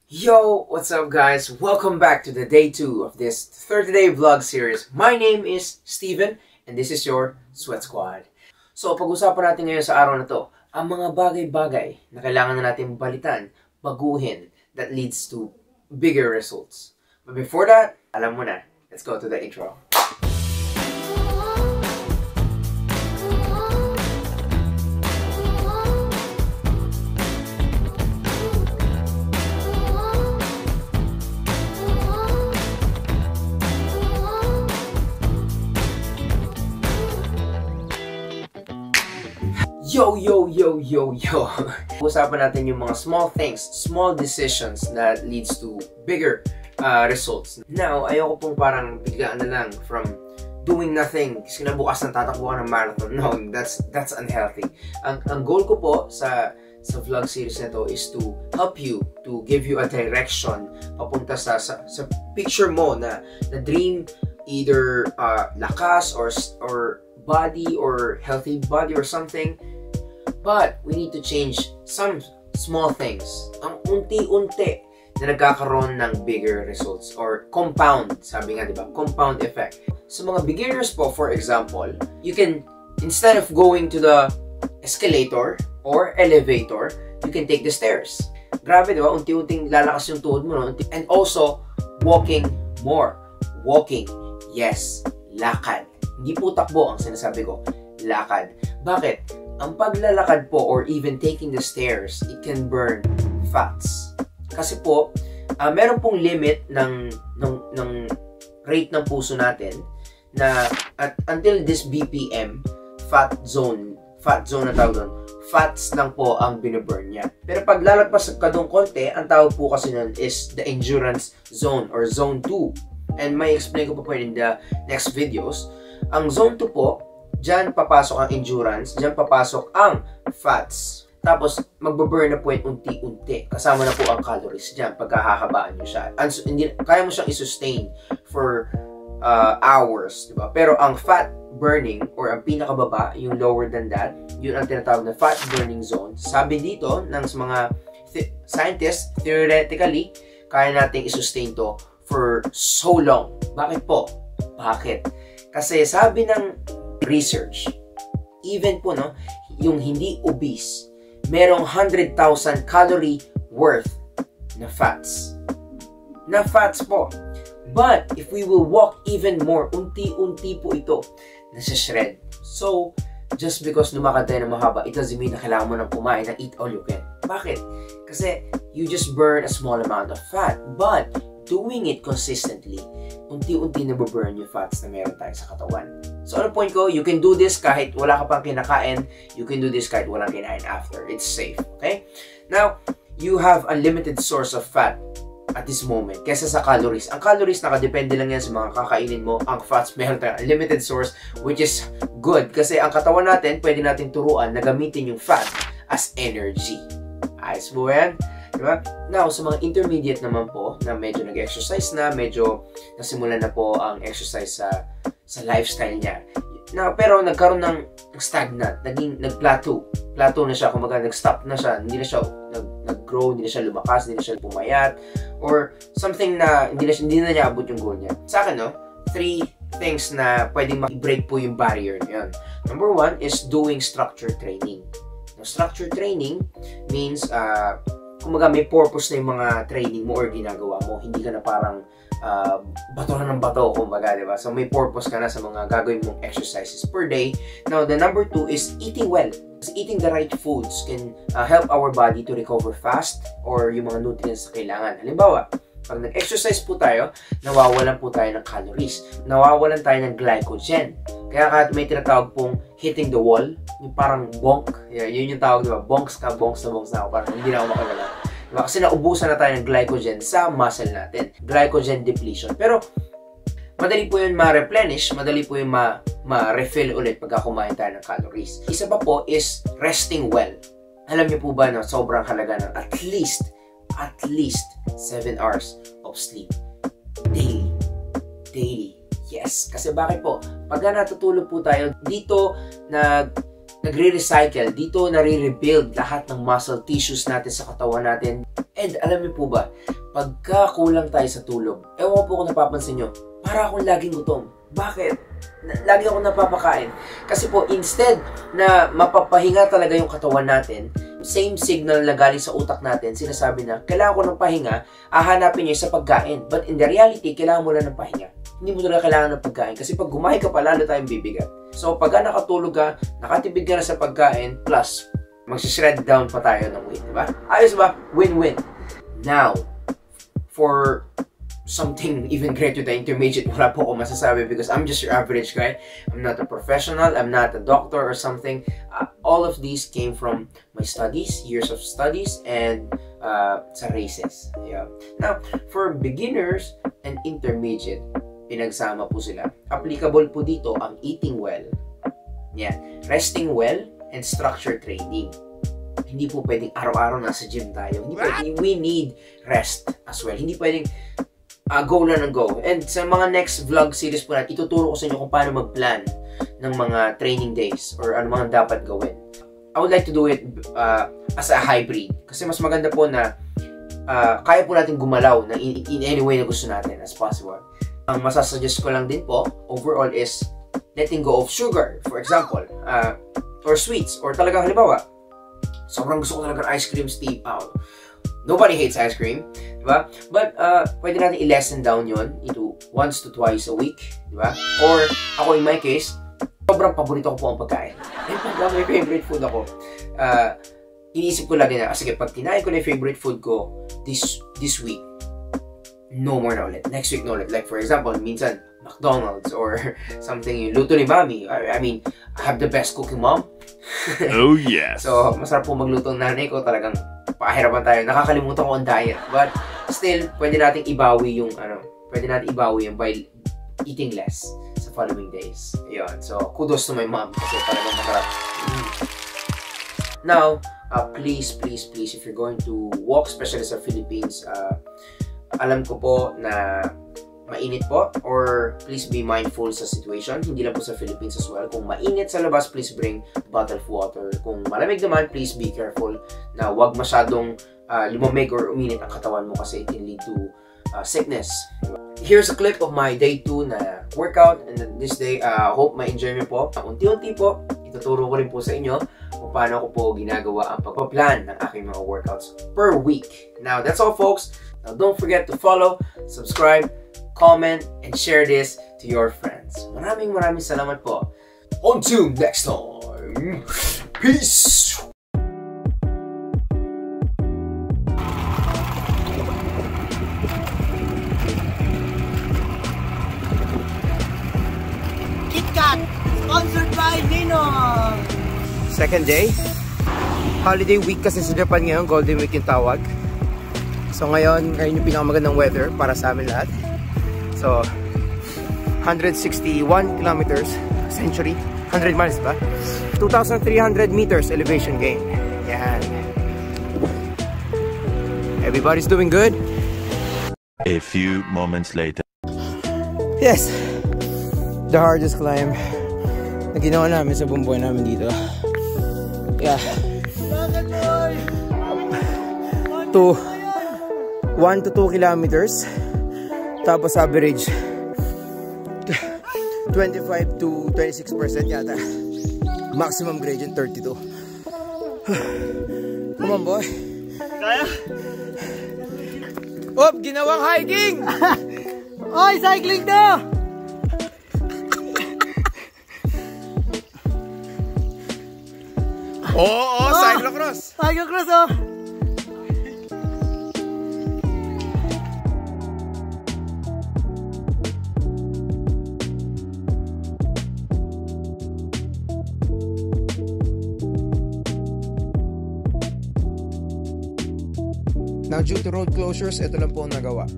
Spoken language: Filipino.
Yo, what's up guys? Welcome back to the day 2 of this 30-day vlog series. My name is Steven and this is your Sweat Squad. So, pag-usapan natin ngayon sa araw na to, ang mga bagay-bagay na kailangan na natin balitan, baguhin, that leads to bigger results. But before that, alam mo na, let's go to the intro. Yo! Usapan natin yung mga small things, small decisions that leads to bigger results. Now, ayoko pong parang biglaan na lang from doing nothing kasi kinabukasan tatakbo ka ng marathon. No, that's unhealthy. Ang goal ko po sa vlog series na to is to help you, to give you a direction papunta sa picture mo na dream, either lakas or body or healthy body or something. But we need to change some small things. Ang unti-unti na nagkakaroon ng bigger results or compound, sabi nga, diba? Compound effect. So mga beginners po, for example, you can, instead of going to the escalator or elevator, you can take the stairs. Grabe, diba? Unti-unting lalakas yung tuhod mo, no? And also, walking more. Walking. Yes. Lakad. Hindi po takbo ang sinasabi ko. Lakad. Bakit? Ang paglalakad po or even taking the stairs, it can burn fats. Kasi po, meron pong limit ng rate ng puso natin na until this BPM, fat zone na tawag doon, fats lang po ang binaburn niya. Pero pag lalagpas ka doon konti, ang tawag po kasi nun is the endurance zone or zone 2. And may explain ko po in the next videos. Ang zone 2 po, diyan papasok ang endurance, diyan papasok ang fats. Tapos, magbaburn na po yung unti-unti. Kasama na po ang calories diyan pagkahahabaan nyo siya. Kaya mo siyang i-sustain for hours, diba? Pero ang fat burning, or ang pinakababa, yung lower than that, yun ang tinatawag na fat burning zone. Sabi dito, ng mga scientists, theoretically, kaya nating i-sustain to for so long. Bakit po? Bakit? Kasi sabi ng research, even po, no, yung hindi obese, merong 100,000 calorie worth na fats. Na fats po. But, if we will walk even more, unti-unti po ito, nasa-shred. So, just because lumakad tayo na mahaba, it doesn't mean na kailangan mo nang kumain na eat all you can. Bakit? Kasi, you just burn a small amount of fat. But, doing it consistently, unti-unti nababurn yung fats na meron tayo sa katawan. So, ano point ko? You can do this kahit wala ka pang kinakain. You can do this kahit walang kinain after. It's safe. Okay? Now, you have unlimited source of fat at this moment kesa sa calories. Ang calories, nakadepende lang yan sa mga kakainin mo. Ang fats, meron tayong unlimited source, which is good. Kasi ang katawan natin, pwede natin turuan na gamitin yung fat as energy. Ayos mo yan? Diba? Now, sa mga intermediate naman po, na medyo nag-exercise na, medyo nasimulan na po ang exercise sa lifestyle niya. Now, pero nagkaroon ng stagnant, nag-plateau. Plateau na siya, kumbaga nag-stop na siya, hindi na siya nag-grow, hindi na siya lumakas, hindi na siya pumayat, or something na hindi na niya abot yung goal niya. Sa akin, no, 3 things na pwedeng ma-break po yung barrier niyan. Number 1 is doing structured training. Now, structured training means, kumbaga may purpose na yung mga training mo or ginagawa mo. Hindi ka na parang bato na ng bato, kumbaga, diba? So may purpose ka na sa mga gagawin mong exercises per day. Now, the number 2 is eating well. Kasi eating the right foods can help our body to recover fast or yung mga nutrients na kailangan. Halimbawa, pag nag-exercise po tayo, nawawalan po tayo ng calories. Nawawalan tayo ng glycogen. Kaya kahit may tinatawag pong hitting the wall, yung parang bonk. Yun yung tawag, diba? Bonks na ako. Parang hindi na ako makagala. Diba? Kasi naubusan na tayo ng glycogen sa muscle natin. Glycogen depletion. Pero, madali po yun ma-replenish, madali po yun ma-refill ulit pagka kumain tayo ng calories. Isa pa po is resting well. Alam niyo po ba na sobrang halaga ng at least 7 hours of sleep daily. Yes, kasi bakit po? Pag natutulog po tayo, dito nagre-recycle, dito nare-rebuild lahat ng muscle tissues natin sa katawan natin. And alam niyo po ba, pagka kulang tayo sa tulog, ewan po kung napapansin nyo, para akong laging gutom. Bakit? Lagi akong napapakain. Kasi po, instead na mapapahinga talaga yung katawan natin, same signal na galing sa utak natin, sinasabi na, kailangan ko ng pahinga, hahanapin niya sa pagkain. But in the reality, kailangan mo lang ng pahinga. Hindi mo talaga kailangan ng pagkain. Kasi pag gumahin ka pa, lalo tayong bibigat. So, pagka nakatulog ka, nakatipid ka na sa pagkain, plus, mag-shred down pa tayo ng weight, diba? Ayos ba? Win-win. Now, for something even greater than intermediate, wala po ako masasabi because I'm just your average guy. I'm not a professional, I'm not a doctor or something. All of these came from my studies, years of studies, and sa races. Yeah. Now, for beginners and intermediate, pinagsama po sila. Applicable po dito ang eating well, yeah, resting well, and structured training. Hindi po pwedeng araw-araw nasa gym tayo. Hindi pwedeng, we need rest as well. Hindi pwedeng go na ng go. And sa mga next vlog series po natin, ituturo ko sa inyo kung paano mag-plan ng mga training days or ano mga dapat gawin. I would like to do it as a hybrid. Kasi mas maganda po na kaya po natin gumalaw na in any way na gusto natin as possible. Ang masasuggest ko lang din po, overall, is letting go of sugar, for example, or sweets, or talagang halimbawa, sobrang gusto ko talaga ice cream, Steve. Nobody hates ice cream, diba? But, pwede natin i-lessen down yon into once to twice a week, diba? Or, ako in my case, sobrang paborito ko po ang pagkain. And pag may favorite food ako, iniisip ko lagi na, sige, pag kinain ko na yung favorite food ko this week, no more na ulit. Next week na ulit. Like, for example, minsan, McDonald's or something yung luto ni Mami. I mean, I have the best cooking mom. Oh, yes. So, masarap po magluto ng nanay ko. Talagang pahirapan tayo. Nakakalimutan ko ang diet. But, still, pwede nating ibawi yung, by eating less sa following days. Ayun. So, kudos to my mom kasi talagang masarap. Now, please, if you're going to walk, especially sa Philippines, alam ko po na mainit po, or please be mindful sa situation. Hindi lang po sa Philippines as well. Kung mainit sa labas, please bring a bottle of water. Kung malamig naman, please be careful na wag masyadong lumamig or uminit ang katawan mo kasi it can lead to sickness. Here's a clip of my day 2 na workout, and this day, hope ma-enjoy nyo po. Unti-unti po, ituturo ko rin po sa inyo kung paano ko po ginagawa ang pagpa-plan ng aking mga workouts per week. Now, that's all folks. Now, don't forget to follow, subscribe, comment, and share this to your friends. Maraming salamat po. Until next time, peace! KitKat, sponsored by Ninong! Second day. Holiday week kasi sa Japan ngayon, Golden Week yung tawag. So ngayon yung pinakamagandang weather para sa amin lahat. So, 161 kilometers, century, 100 miles ba? 2,300 meters elevation gain. Yan. Everybody's doing good? A few moments later. Yes. The hardest climb na ginawa namin sa buong buhay namin dito. Yeah. 1 to 2 kilometers. Tapos average 25 to 26% yata. Maximum gradient 32. Come on, boy. Kaya? Oh, ginawang hiking! Oy, cycling na! Oo, cyclocross! Cyclocross, oh! Now, due to road closures, ito lang po ang nagawa.